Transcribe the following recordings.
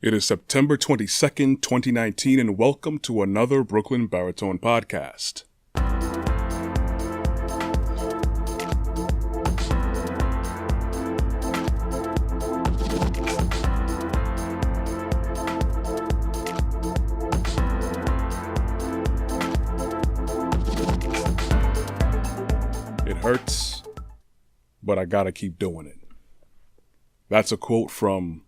It is September 22nd, 2019, and welcome to another Brooklyn Baritone podcast. It hurts, but I gotta keep doing it. That's a quote from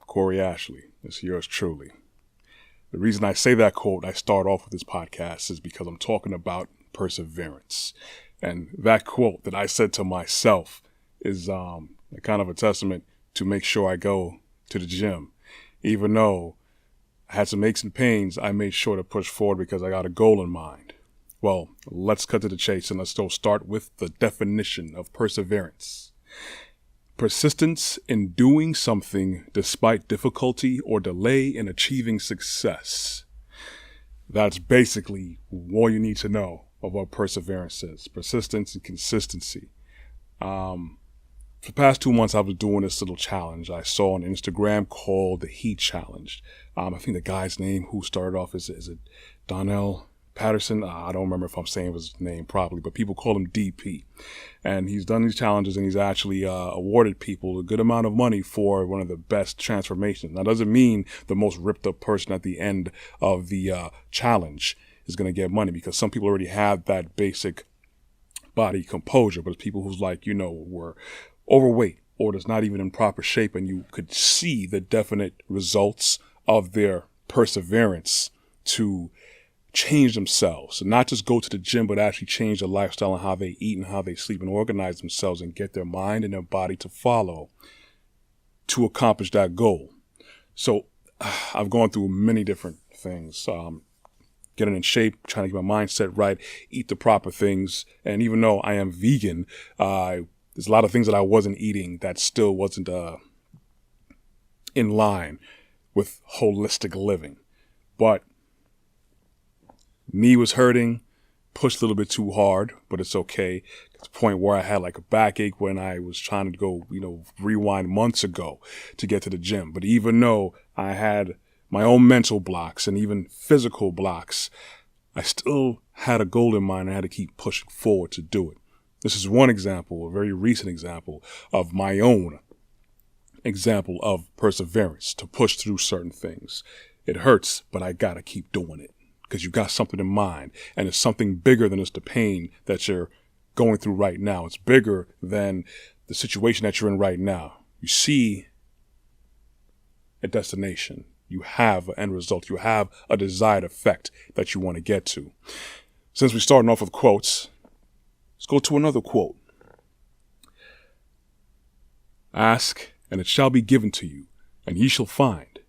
Corey Ashley. It's yours truly. The reason I say that quote, I start off with this podcast, is because I'm talking about perseverance. And that quote that I said to myself is a kind of a testament to make sure I go to the gym. Even though I had some aches and pains, I made sure to push forward because I got a goal in mind. Well, let's cut to the chase and let's start with the definition of perseverance. Persistence in doing something despite difficulty or delay in achieving success. That's basically all you need to know of what perseverance is. Persistence and consistency. For the past 2 months, I was doing this little challenge I saw on Instagram called the Heat Challenge. I think the guy's name who started off, is it Donnell Patterson? I don't remember if I'm saying his name properly, but people call him DP. And he's done these challenges and he's actually awarded people a good amount of money for one of the best transformations. That doesn't mean the most ripped up person at the end of the challenge is going to get money, because some people already have that basic body composure, but it's people who's were overweight or just not even in proper shape, and you could see the definite results of their perseverance to change themselves, and not just go to the gym, but actually change their lifestyle and how they eat and how they sleep and organize themselves and get their mind and their body to follow to accomplish that goal. So I've gone through many different things, getting in shape, trying to get my mindset right, eat the proper things. And even though I am vegan, there's a lot of things that I wasn't eating that still wasn't in line with holistic living. But knee was hurting, pushed a little bit too hard, but it's okay. It's a point where I had like a backache when I was trying to go, rewind months ago to get to the gym. But even though I had my own mental blocks and even physical blocks, I still had a goal in mind. I had to keep pushing forward to do it. This is one example, a very recent example of my own example of perseverance, to push through certain things. It hurts, but I gotta keep doing it, because you got something in mind, and it's something bigger than just the pain that you're going through right now. It's bigger than the situation that you're in right now. You see a destination. You have an end result. You have a desired effect that you want to get to. Since we're starting off with quotes, let's go to another quote. Ask, and it shall be given to you, and ye shall find.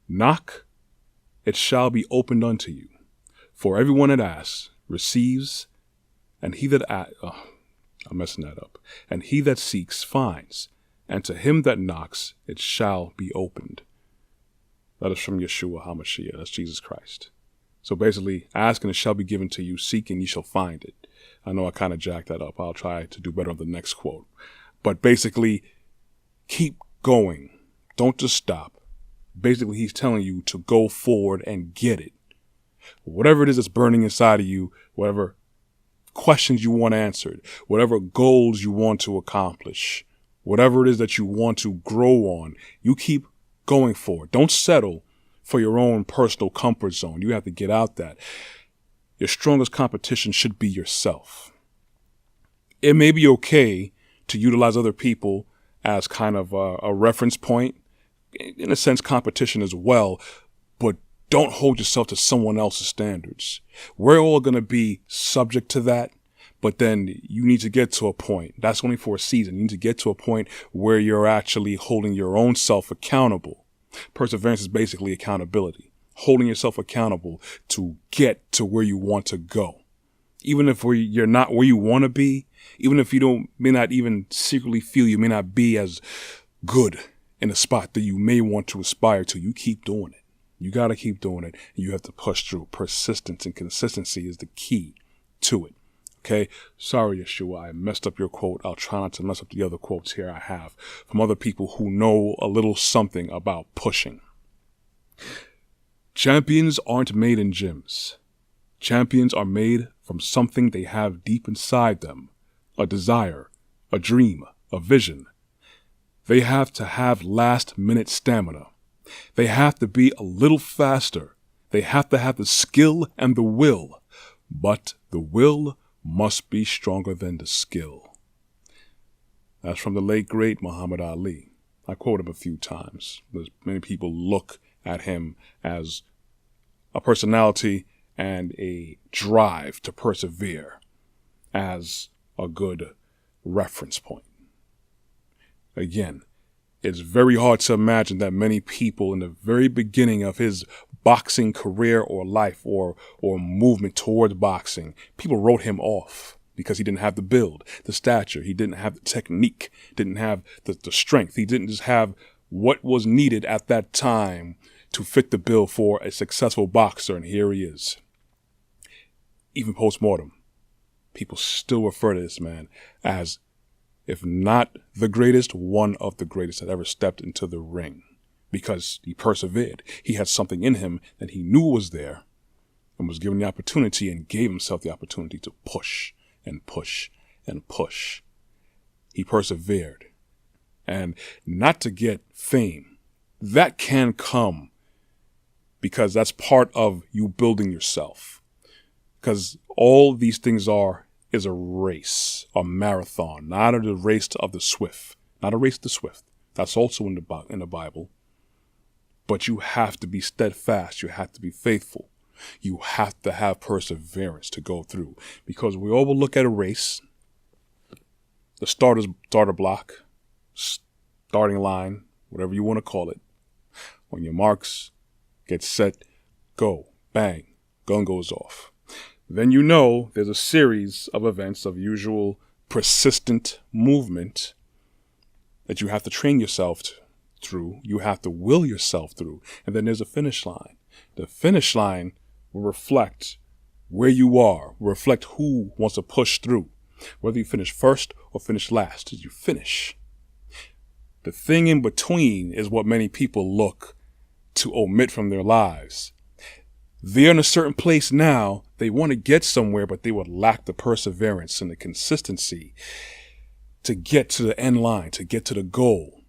Knock, it shall be opened unto you. For everyone that asks receives, and he that I'm messing that up. And he that seeks finds, and to him that knocks it shall be opened. That is from Yeshua HaMashiach. That's Jesus Christ. So basically, ask and it shall be given to you. Seek and ye shall find it. I know I kind of jacked that up. I'll try to do better on the next quote. But basically, keep going. Don't just stop. Basically, he's telling you to go forward and get it. Whatever it is that's burning inside of you, whatever questions you want answered, whatever goals you want to accomplish, whatever it is that you want to grow on, you keep going for it. Don't settle for your own personal comfort zone. You have to get out that. Your strongest competition should be yourself. It may be okay to utilize other people as kind of a reference point, in a sense, competition as well, but don't hold yourself to someone else's standards. We're all going to be subject to that, but then you need to get to a point. That's only for a season. You need to get to a point where you're actually holding your own self accountable. Perseverance is basically accountability. Holding yourself accountable to get to where you want to go. Even if you're not where you want to be, even if you may not even secretly feel you may not be as good in a spot that you may want to aspire to, you keep doing it. You got to keep doing it. You have to push through. Persistence and consistency is the key to it. Okay. Sorry, Yeshua, I messed up your quote. I'll try not to mess up the other quotes here I have from other people who know a little something about pushing. Champions aren't made in gyms. Champions are made from something they have deep inside them, a desire, a dream, a vision. They have to have last-minute stamina. They have to be a little faster. They have to have the skill and the will. But the will must be stronger than the skill. That's from the late, great Muhammad Ali. I quote him a few times. Many people look at him as a personality and a drive to persevere as a good reference point. Again, it's very hard to imagine that many people in the very beginning of his boxing career or life or movement towards boxing, people wrote him off because he didn't have the build, the stature, he didn't have the technique, didn't have the strength. He didn't just have what was needed at that time to fit the bill for a successful boxer, and here he is. Even post-mortem, people still refer to this man as, if not the greatest, one of the greatest that ever stepped into the ring, because he persevered. He had something in him that he knew was there and was given the opportunity and gave himself the opportunity to push and push and push. He persevered. And not to get fame, that can come because that's part of you building yourself. Because all these things is a race, a marathon, not a race of the swift, not a race of the swift. That's also in the Bible. But you have to be steadfast. You have to be faithful. You have to have perseverance to go through, because we all will look at a race, the starter block, starting line, whatever you want to call it. On your marks, get set, go, bang, gun goes off. Then you know there's a series of events of usual persistent movement that you have to train yourself through. You have to will yourself through. And then there's a finish line. The finish line will reflect where you are, will reflect who wants to push through. Whether you finish first or finish last, you finish. The thing in between is what many people look to omit from their lives. They're in a certain place now. They want to get somewhere, but they would lack the perseverance and the consistency to get to the end line, to get to the goal.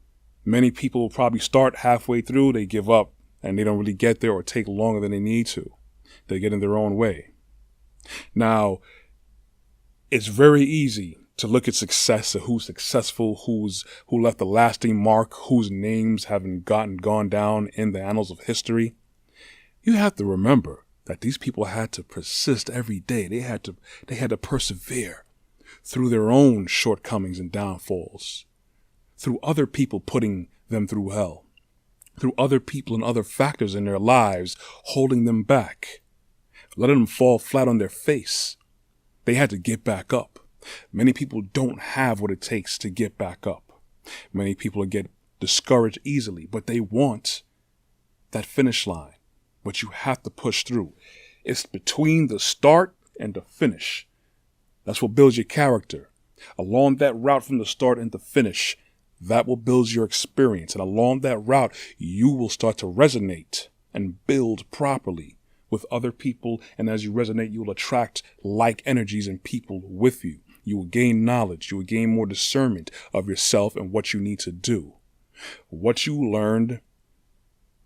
Many people will probably start halfway through, they give up, and they don't really get there or take longer than they need to. They get in their own way. Now, it's very easy to look at success, who's successful, who left a lasting mark, whose names haven't gone down in the annals of history. You have to remember that these people had to persist every day. They had to persevere through their own shortcomings and downfalls, through other people putting them through hell, through other people and other factors in their lives holding them back, letting them fall flat on their face. They had to get back up. Many people don't have what it takes to get back up. Many people get discouraged easily, but they want that finish line. But you have to push through. It's between the start and the finish. That's what builds your character. Along that route from the start and the finish, that will build your experience. And along that route, you will start to resonate and build properly with other people. And as you resonate, you will attract like energies and people with you. You will gain knowledge. You will gain more discernment of yourself and what you need to do. What you learned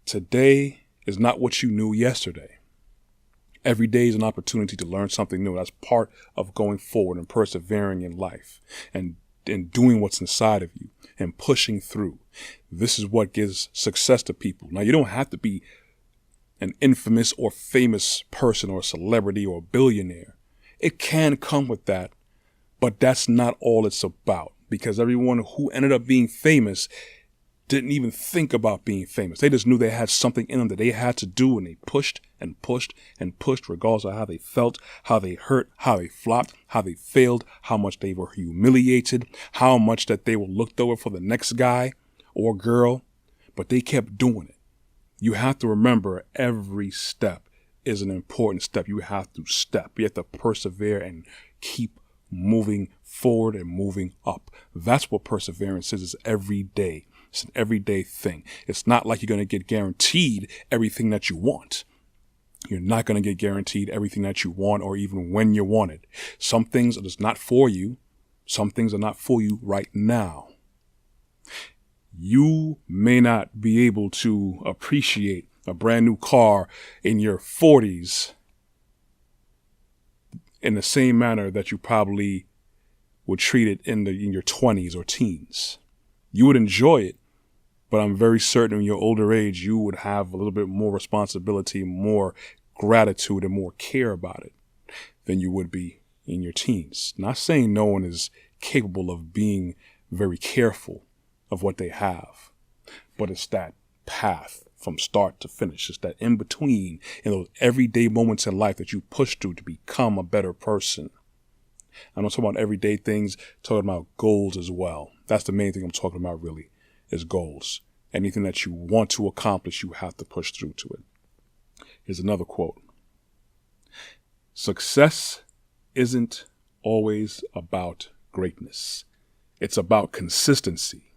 today is not what you knew yesterday. Every day is an opportunity to learn something new. That's part of going forward and persevering in life and doing what's inside of you and pushing through. This is what gives success to people. Now, you don't have to be an infamous or famous person or a celebrity or a billionaire. It can come with that, but that's not all it's about, because everyone who ended up being famous didn't even think about being famous. They just knew they had something in them that they had to do, and they pushed and pushed and pushed, regardless of how they felt, how they hurt, how they flopped, how they failed, how much they were humiliated, how much that they were looked over for the next guy or girl, but they kept doing it. You have to remember every step is an important step. You have to step. You have to persevere and keep moving forward and moving up. That's what perseverance is every day. It's an everyday thing. It's not like you're going to get guaranteed everything that you want. You're not going to get guaranteed everything that you want or even when you want it. Some things are just not for you. Some things are not for you right now. You may not be able to appreciate a brand new car in your 40s in the same manner that you probably would treat it in your 20s or teens. You would enjoy it, but I'm very certain in your older age, you would have a little bit more responsibility, more gratitude, and more care about it than you would be in your teens. Not saying no one is capable of being very careful of what they have, but it's that path from start to finish. It's that in between, in those everyday moments in life that you push through to become a better person. I'm not talking about everyday things, talking about goals as well. That's the main thing I'm talking about really, is goals. Anything that you want to accomplish, you have to push through to it. Here's another quote. Success isn't always about greatness. It's about consistency.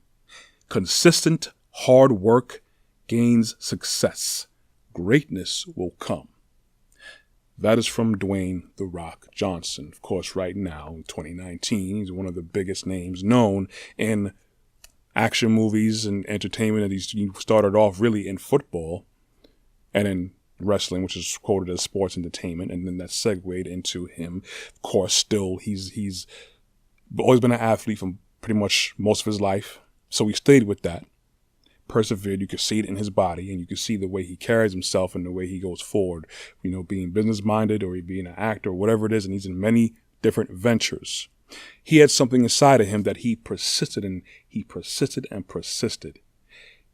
Consistent hard work gains success. Greatness will come. That is from Dwayne "The Rock" Johnson. Of course, right now, in 2019, he's one of the biggest names known in action movies and entertainment. And he started off really in football and in wrestling, which is quoted as sports entertainment. And then that segued into him. Of course, still, he's always been an athlete from pretty much most of his life. So he stayed with that. Persevered. You could see it in his body, and you could see the way he carries himself and the way he goes forward, being business minded or being an actor or whatever it is. And he's in many different ventures. He had something inside of him that he persisted in. He persisted and persisted.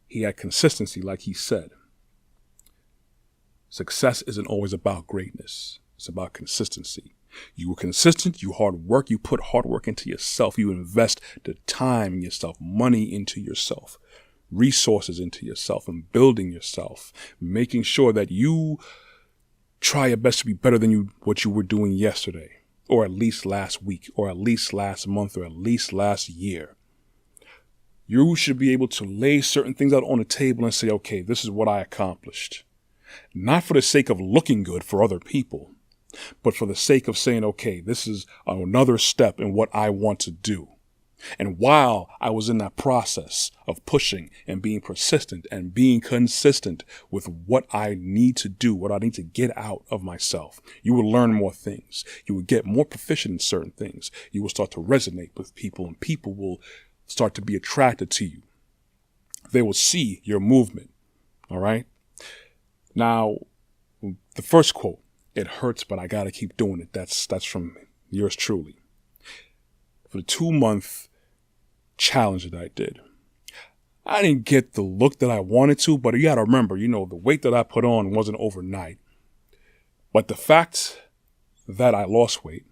He had consistency, like he said. Success isn't always about greatness. It's about consistency. You were consistent, you hard work, you put hard work into yourself. You invest the time in yourself, money into yourself, resources into yourself, and building yourself, making sure that you try your best to be better than what you were doing yesterday, or at least last week, or at least last month, or at least last year. You should be able to lay certain things out on the table and say, okay, this is what I accomplished. Not for the sake of looking good for other people, but for the sake of saying, okay, this is another step in what I want to do. And while I was in that process of pushing and being persistent and being consistent with what I need to do, what I need to get out of myself, you will learn more things. You will get more proficient in certain things. You will start to resonate with people, and people will start to be attracted to you. They will see your movement. All right. Now, the first quote, "It hurts, but I got to keep doing it." That's from yours truly. For the 2-month challenge that I did, I didn't get the look that I wanted to, but you got to remember, the weight that I put on wasn't overnight. But the fact that I lost weight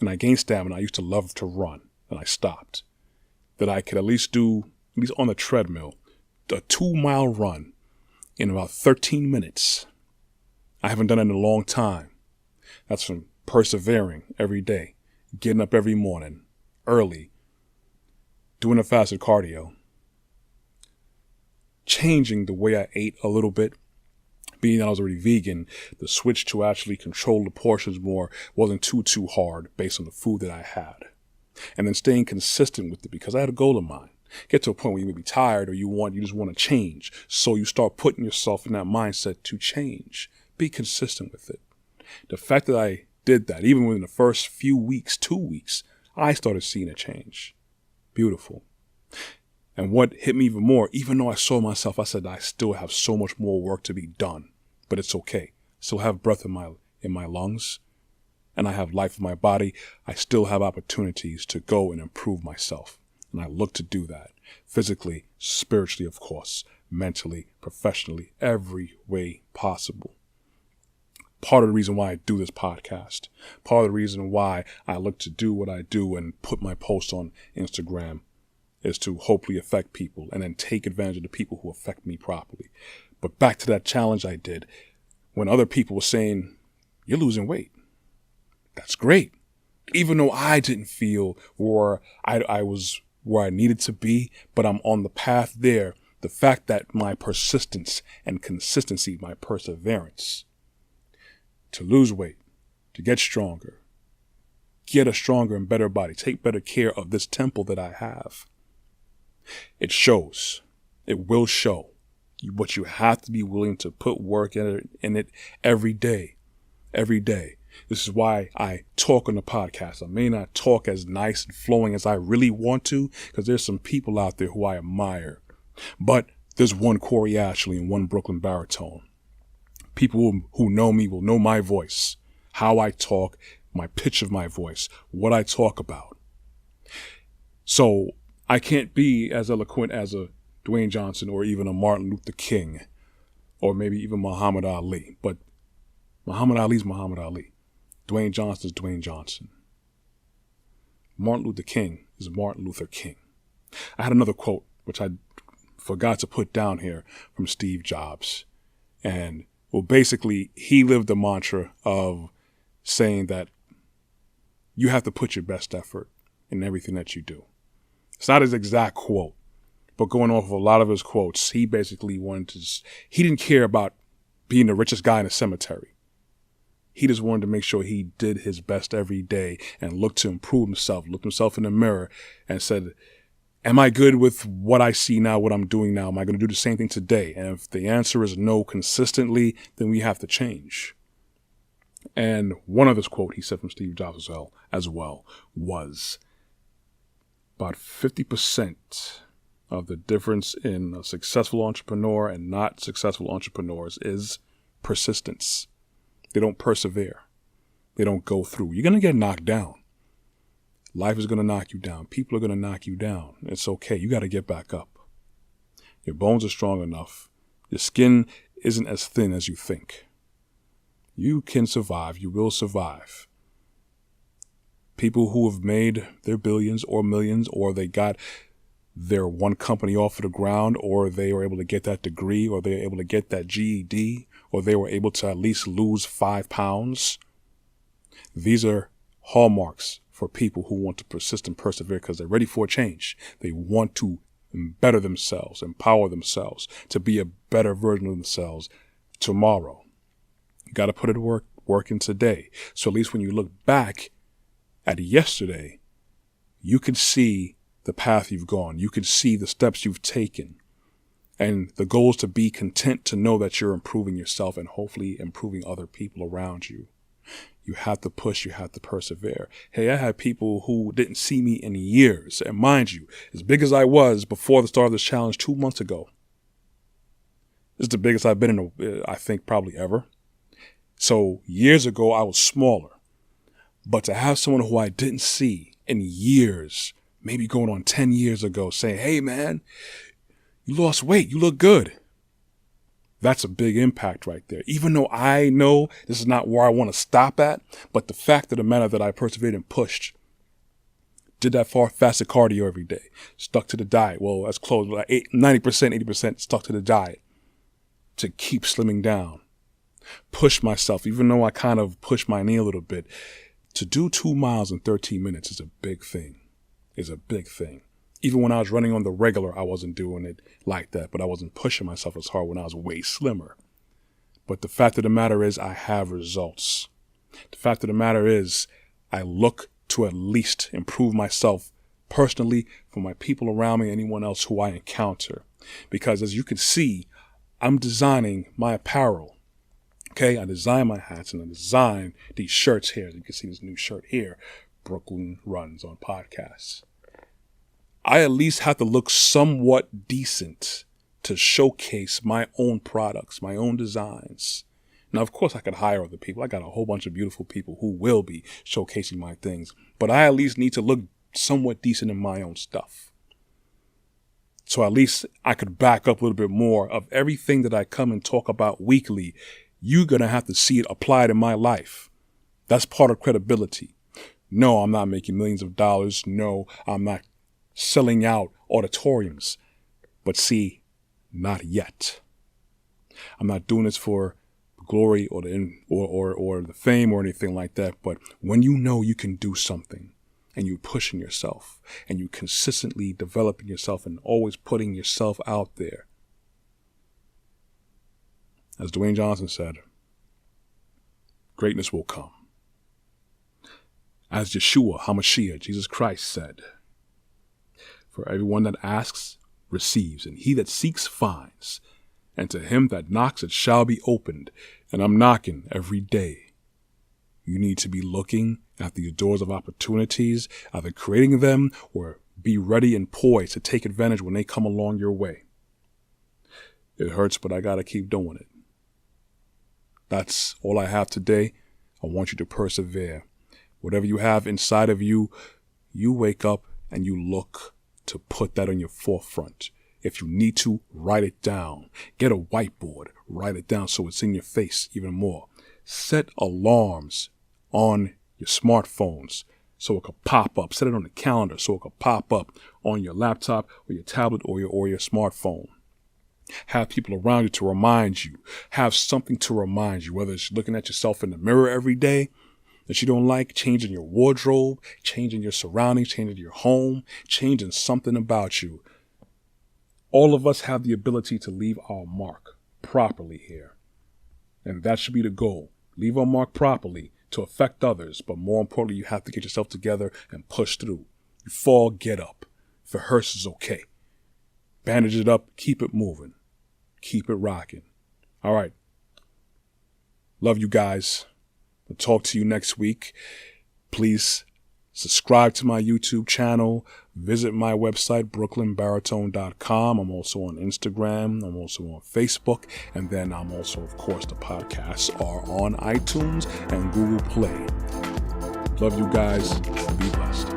and I gained stamina, I used to love to run, and I stopped, that I could at least do, at least on the treadmill, a 2-mile run in about 13 minutes. I haven't done it in a long time. That's from persevering every day, getting up every morning, early, doing a fasted cardio, changing the way I ate a little bit. Being that I was already vegan, the switch to actually control the portions more wasn't too hard based on the food that I had. And then staying consistent with it, because I had a goal in mind. Get to a point where you may be tired or you just want to change. So you start putting yourself in that mindset to change. Be consistent with it. The fact that I did that, even within the first few weeks, 2 weeks, I started seeing a change. Beautiful. And what hit me even more, even though I saw myself, I said, I still have so much more work to be done, but it's okay. Still have breath in my lungs, and I have life in my body. I still have opportunities to go and improve myself. And I look to do that physically, spiritually, of course, mentally, professionally, every way possible. Part of the reason why I do this podcast, part of the reason why I look to do what I do and put my posts on Instagram is to hopefully affect people and then take advantage of the people who affect me properly. But back to that challenge I did, when other people were saying, "You're losing weight." That's great. Even though I didn't feel, or I was where I needed to be, but I'm on the path there. The fact that my persistence and consistency, my perseverance to lose weight, to get stronger, get a stronger and better body, take better care of this temple that I have. It shows. It will show. But you have to be willing to put work in it every day. Every day. This is why I talk on the podcast. I may not talk as nice and flowing as I really want to, because there's some people out there who I admire. But there's one Corey Ashley and one Brooklyn Baritone. People who know me will know my voice, how I talk, my pitch of my voice, what I talk about. So I can't be as eloquent as a Dwayne Johnson or even a Martin Luther King or maybe even Muhammad Ali. But Muhammad Ali's Muhammad Ali. Dwayne Johnson's Dwayne Johnson. Martin Luther King is Martin Luther King. I had another quote, which I forgot to put down here, from Steve Jobs. And, well, basically, he lived the mantra of saying that you have to put your best effort in everything that you do. It's not his exact quote, but going off of a lot of his quotes, he basically he didn't care about being the richest guy in a cemetery. He just wanted to make sure he did his best every day and looked to improve himself, looked himself in the mirror and said, am I good with what I see now, what I'm doing now? Am I going to do the same thing today? And if the answer is no consistently, then we have to change. And one of this quote he said from Steve Jobs as well was about 50% of the difference in a successful entrepreneur and not successful entrepreneurs is persistence. They don't persevere. They don't go through. You're going to get knocked down. Life is going to knock you down. People are going to knock you down. It's okay. You got to get back up. Your bones are strong enough. Your skin isn't as thin as you think. You can survive. You will survive. People who have made their billions or millions, or they got their one company off of the ground, or they were able to get that degree, or they were able to get that GED, or they were able to at least lose 5 pounds. These are hallmarks for people who want to persist and persevere because they're ready for a change. They want to better themselves, empower themselves to be a better version of themselves tomorrow. You got to put it to work in today. So at least when you look back at yesterday, you can see the path you've gone. You can see the steps you've taken. And the goal is to be content to know that you're improving yourself and hopefully improving other people around you. You have to push, you have to persevere. Hey, I had people who didn't see me in years. And mind you, as big as I was before the start of this challenge 2 months ago, this is the biggest I've been in, I think, probably ever. So years ago, I was smaller. But to have someone who I didn't see in years, maybe going on 10 years ago, saying, hey, man, you lost weight, you look good. That's a big impact right there. Even though I know this is not where I want to stop at, but the fact of the matter that I persevered and pushed, did that fasted cardio every day, stuck to the diet. Well, that's close, like 90%, 80% stuck to the diet to keep slimming down. Push myself, even though I kind of pushed my knee a little bit. To do 2 miles in 13 minutes is a big thing. Is a big thing. Even when I was running on the regular, I wasn't doing it like that, but I wasn't pushing myself as hard when I was way slimmer. But the fact of the matter is I have results. The fact of the matter is I look to at least improve myself personally, for my people around me, anyone else who I encounter. Because as you can see, I'm designing my apparel. Okay, I design my hats and I design these shirts here. As you can see this new shirt here, Brooklyn Runs on podcasts. I at least have to look somewhat decent to showcase my own products, my own designs. Now, of course, I could hire other people. I got a whole bunch of beautiful people who will be showcasing my things. But I at least need to look somewhat decent in my own stuff. So at least I could back up a little bit more of everything that I come and talk about weekly. You're going to have to see it applied in my life. That's part of credibility. No, I'm not making millions of dollars. No, I'm not selling out auditoriums. But see, not yet. I'm not doing this for glory or the fame or anything like that. But when you know you can do something and you pushing yourself and you consistently developing yourself and always putting yourself out there. As Dwayne Johnson said, greatness will come. As Yeshua HaMashiach, Jesus Christ, said, for everyone that asks, receives, and he that seeks, finds. And to him that knocks, it shall be opened. And I'm knocking every day. You need to be looking at the doors of opportunities, either creating them or be ready and poised to take advantage when they come along your way. It hurts, but I got to keep doing it. That's all I have today. I want you to persevere. Whatever you have inside of you, you wake up and you look to put that on your forefront. If you need to, write it down. Get a whiteboard, write it down so it's in your face even more. Set alarms on your smartphones so it could pop up. Set it on the calendar so it could pop up on your laptop or your tablet or your smartphone. Have people around you to remind you. Have something to remind you, whether it's looking at yourself in the mirror every day that you don't like, changing your wardrobe, changing your surroundings, changing your home, changing something about you. All of us have the ability to leave our mark properly here. And that should be the goal. Leave our mark properly to affect others. But more importantly, you have to get yourself together and push through. You fall, get up. If it hurts, it's okay. Bandage it up, keep it moving. Keep it rocking. All right. Love you guys. I'll talk to you next week. Please subscribe to my YouTube channel. Visit my website, brooklynbaritone.com. I'm also on Instagram. I'm also on Facebook. And then I'm also, of course, the podcasts are on iTunes and Google Play. Love you guys. Be blessed.